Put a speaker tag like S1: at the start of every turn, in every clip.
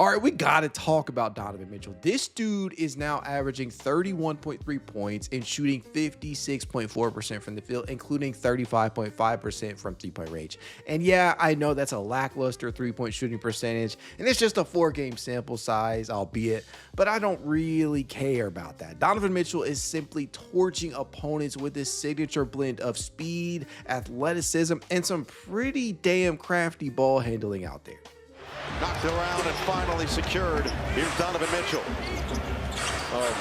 S1: All right, we got to talk about Donovan Mitchell. This dude is now averaging 31.3 points and shooting 56.4% from the field, including 35.5% from three-point range. And yeah, I know that's a lackluster three-point shooting percentage, and it's just a 4-game sample size, albeit, but I don't really care about that. Donovan Mitchell is simply torching opponents with his signature blend of speed, athleticism, and some pretty damn crafty ball handling out there.
S2: Knocked around and finally secured. Here's Donovan Mitchell.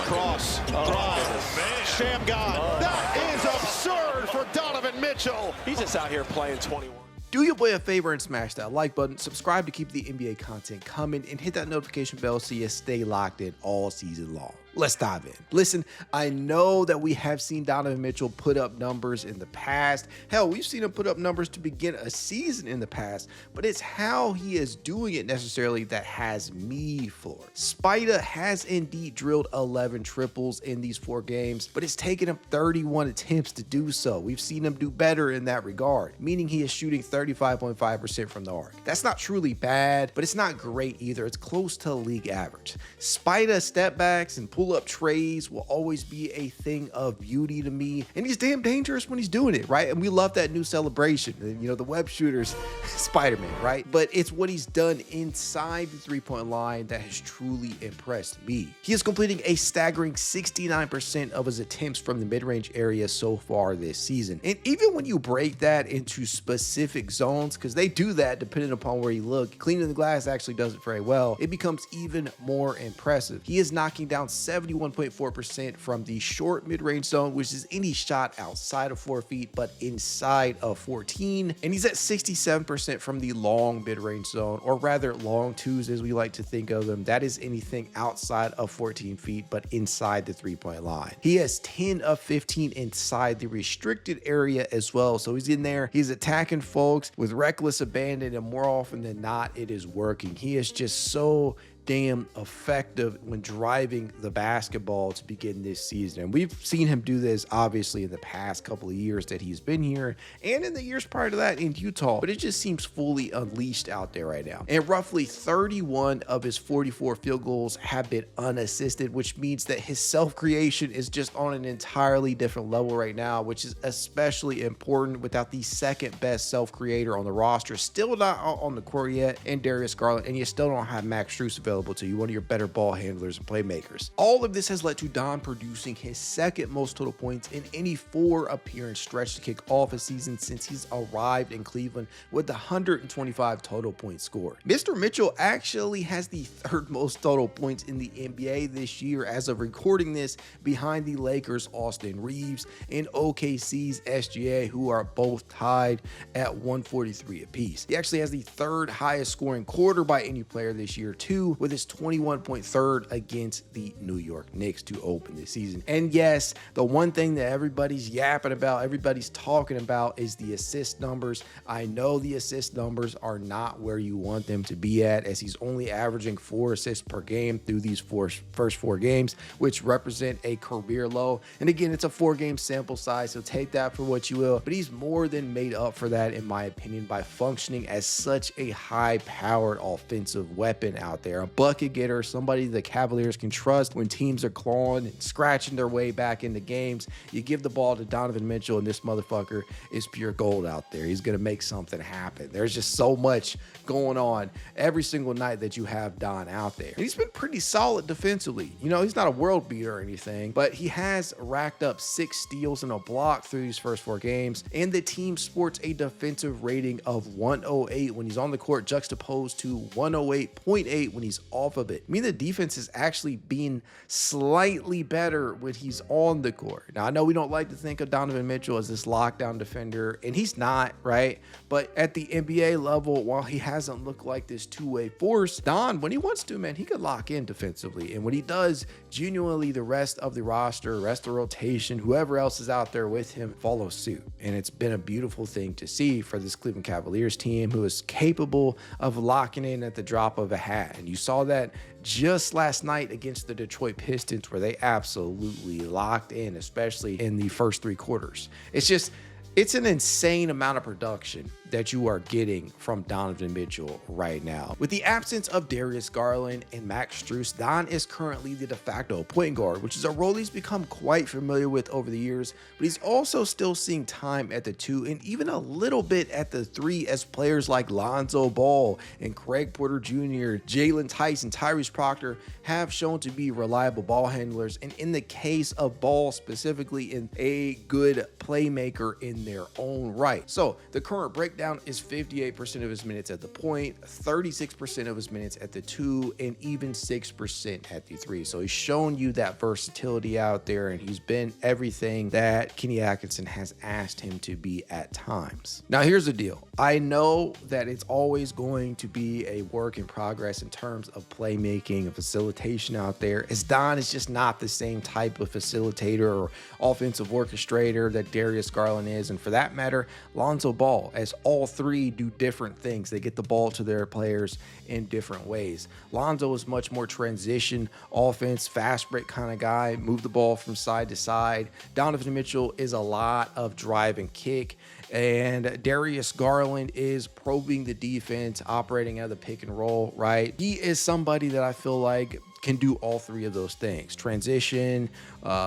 S2: Cross, drive, sham god. That is absurd for Donovan Mitchell.
S3: He's just out here playing 21.
S1: Do your boy a favor and smash that like button, subscribe to keep the NBA content coming, and hit that notification bell so you stay locked in all season long. Let's dive in. Listen, I know that we have seen Donovan Mitchell put up numbers in the past. Hell, we've seen him put up numbers to begin a season in the past, but it's how he is doing it necessarily that has me floored. Spida has indeed drilled 11 triples in these 4 games, but it's taken him 31 attempts to do so. We've seen him do better in that regard, meaning he is shooting 35.5% from the arc. That's not truly bad, but it's not great either. It's close to league average. Spida step backs and pull-up trays will always be a thing of beauty to me, and he's damn dangerous when he's doing it, right? And we love that new celebration, you know, the web shooters, Spider-Man, right? But it's what he's done inside the three-point line that has truly impressed me. He is completing a staggering 69% of his attempts from the mid-range area so far this season. And even when you break that into specific zones, because they do that depending upon where you look, cleaning the glass actually does it very well, it becomes even more impressive. He is knocking down 71.4% from the short mid-range zone, which is any shot outside of 4 feet but inside of 14, and he's at 67% from the long mid-range zone, or rather long twos as we like to think of them. That is anything outside of 14 feet but inside the three-point line. He has 10 of 15 inside the restricted area as well, so he's in there, he's attacking folks with reckless abandon, and more often than not it is working. He is just so damn effective when driving the basketball to begin this season. And we've seen him do this obviously in the past couple of years that he's been here and in the years prior to that in Utah, but it just seems fully unleashed out there right now. And roughly 31 of his 44 field goals have been unassisted, which means that his self-creation is just on an entirely different level right now, which is especially important without the second best self-creator on the roster still not out on the court yet, and Darius Garland, and you still don't have Max Strus available to you, one of your better ball handlers and playmakers. All of this has led to Don producing his second most total points in any 4 appearance stretch to kick off a season since he's arrived in Cleveland, with 125 total points scored. Mr. Mitchell actually has the 3rd most total points in the NBA this year as of recording this, behind the Lakers' Austin Reeves and OKC's SGA, who are both tied at 143 apiece. He actually has the 3rd highest scoring quarter by any player this year too, with his 21.3 against the New York Knicks to open this season. And yes, the one thing that everybody's yapping about, everybody's talking about, is the assist numbers. I know the assist numbers are not where you want them to be at, as he's only averaging 4 assists per game through these first 4 games, which represent a career low. And again, it's a 4-game sample size, so take that for what you will, but he's more than made up for that in my opinion by functioning as such a high-powered offensive weapon out there. A bucket getter, somebody the Cavaliers can trust when teams are clawing and scratching their way back into games. You give the ball to Donovan Mitchell, and this motherfucker is pure gold out there. He's going to make something happen. There's just so much going on every single night that you have Don out there. And he's been pretty solid defensively. You know, he's not a world beater or anything, but he has racked up 6 steals and a block through these first 4 games, and the team sports a defensive rating of 108 when he's on the court, juxtaposed to 108.8 when he's off of it. I mean, the defense is actually being slightly better when he's on the court. Now, I know we don't like to think of Donovan Mitchell as this lockdown defender, and he's not, right? But at the NBA level, while he hasn't looked like this two-way force, Don, when he wants to, man, he could lock in defensively. And when he does, genuinely the rest of the roster, rest of the rotation, whoever else is out there with him, follow suit. And it's been a beautiful thing to see for this Cleveland Cavaliers team, who is capable of locking in at the drop of a hat. And you saw that just last night against the Detroit Pistons, where they absolutely locked in, especially in the first 3 quarters. It's an insane amount of production that you are getting from Donovan Mitchell right now. With the absence of Darius Garland and Max Strus, Don is currently the de facto point guard, which is a role he's become quite familiar with over the years, but he's also still seeing time at the 2 and even a little bit at the 3 as players like Lonzo Ball and Craig Porter Jr., Jalen Tice, and Tyrese Proctor have shown to be reliable ball handlers, and in the case of Ball specifically, in a good playmaker in their own right. So the current breakdown is 58% of his minutes at the point, 36% of his minutes at the 2, and even 6% at the 3. So he's shown you that versatility out there, and he's been everything that Kenny Atkinson has asked him to be at times. Now here's the deal. I know that it's always going to be a work in progress in terms of playmaking and facilitation out there, as Don is just not the same type of facilitator or offensive orchestrator that Darius Garland is, and for that matter, Lonzo Ball, as all three do different things. They get the ball to their players in different ways. Lonzo is much more transition offense, fast break kind of guy, move the ball from side to side. Donovan Mitchell is a lot of drive and kick, and Darius Garland is probing the defense, operating out of the pick and roll, right? He is somebody that I feel like can do all three of those things: transition,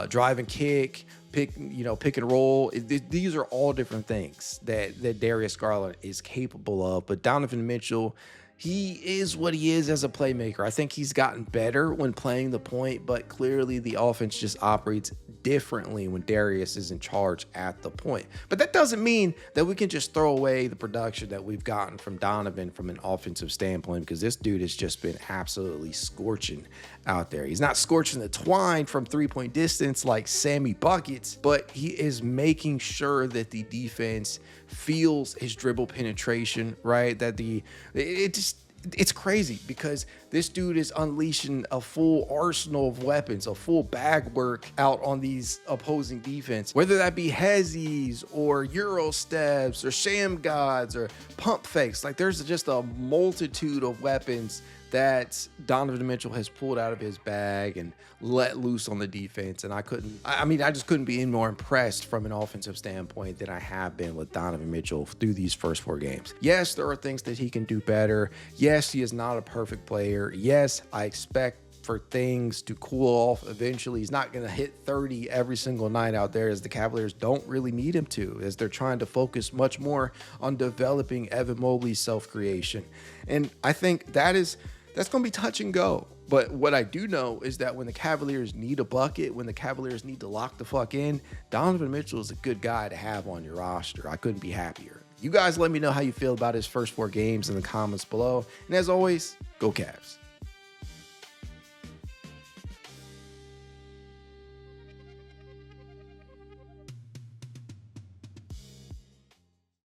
S1: drive and kick, pick and roll. These are all different things that Darius Garland is capable of. But Donovan Mitchell, he is what he is as a playmaker. I think he's gotten better when playing the point, but clearly the offense just operates differently when Darius is in charge at the point. But that doesn't mean that we can just throw away the production that we've gotten from Donovan from an offensive standpoint, because this dude has just been absolutely scorching out there. He's not scorching the twine from three-point distance like Sammy Buckets, but he is making sure that the defense feels his dribble penetration, right? That it's crazy because this dude is unleashing a full arsenal of weapons, a full bag work out on these opposing defense, whether that be hezzies or Euro steps or sham gods or pump fakes. Like, there's just a multitude of weapons that Donovan Mitchell has pulled out of his bag and let loose on the defense. And I just couldn't be any more impressed from an offensive standpoint than I have been with Donovan Mitchell through these first 4 games. Yes, there are things that he can do better. Yes, he is not a perfect player. Yes, I expect for things to cool off eventually. He's not going to hit 30 every single night out there, as the Cavaliers don't really need him to, as they're trying to focus much more on developing Evan Mobley's self-creation. And I think that's going to be touch and go. But what I do know is that when the Cavaliers need a bucket, when the Cavaliers need to lock the fuck in, Donovan Mitchell is a good guy to have on your roster. I couldn't be happier. You guys let me know how you feel about his first 4 games in the comments below. And as always, go Cavs.